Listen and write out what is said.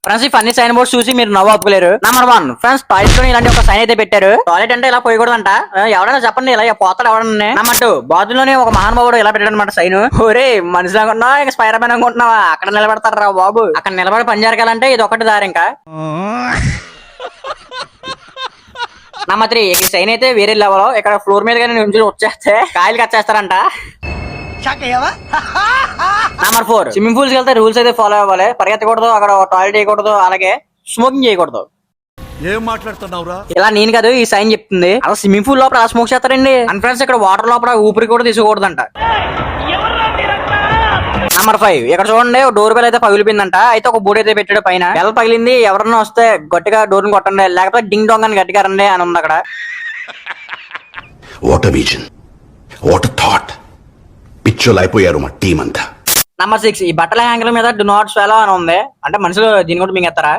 Friends ఈ funny sign boards చూసి మీరు నవ్వు ఆపుకోలేరు. నెంబర్ 1 ఫ్రెండ్స్ టాయిలెట్ లో ఇలాంటి ఒక సైన్ అయితే పెట్టారు. టాయిలెట్ అంటే ఇలా పోయకూడదంట. ఎవరైనా చెప్పండి ఇలా పోతాడు ఎవడన్నా. నెంబర్ 2 బాత్రూమ్ లోనే ఒక మహానుభావుడు ఇలా పెట్టాడు అనమాట సైన్. ఒరే మనిషి అనుకుంటున్నావా ఇంకా స్పైడర్ మ్యాన్ అనుకుంటున్నావా? అక్కడ నిలబడతారు రా బాబు. అక్కడ నిలబడి పని జరగాలంటే ఇది ఒకటి దారి. ఇంకా నెంబర్ 3 ఇక్కడ సైన్ అయితే వేరే లెవెల్. ఇక్కడ ఫ్లోర్ మీద నుంచి వచ్చేస్తే కాయలు కట్ చేస్తారంట. నెంబర్ 4 స్విమ్మింగ్ పూల్స్ వెళ్తే రూల్స్ అయితే ఫాలో అవ్వాలి. పరిగెత్తకూడదు, అక్కడ టాయిలెట్ చేయకూడదు, అలాగే స్మోకింగ్ చేయకూడదు. ఏం మాట్లాడుతున్నావురా? ఇలా నేను కాదు ఈ సైన్ చెప్తుంది. అలా స్విమ్మింగ్ పూల్ లోపల స్మోక్ చేస్తారండి. అండ్ ఫ్రెండ్స్ ఇక్కడ వాటర్ లోపల ఊపిరి కూడా తీసుకోకూడదంట. నెంబర్ 5 ఇక్కడ చూడండి డోర్ బెల్ అయితే పగిలిపోయిందంట. అయితే ఒక బోర్డు అయితే పెట్టాడు పైన. బెల్ పగిలింది, ఎవరన్నా వస్తే గట్టిగా డోర్ ని కొట్టండి, లేకపోతే డింగ్ డాంగ్ అని గట్టిగా రండి అని ఉంది అక్కడ. What vision, what thought. పిచ్చోలు అయిపోయారు మా టీం అంతా. నెంబర్ 6 ఈ బట్టల హ్యాంగర్ మీద డు నాట్ స్వాలో అని ఉంది. అంటే మనుషులు దీని కూడా మింగేస్తారా?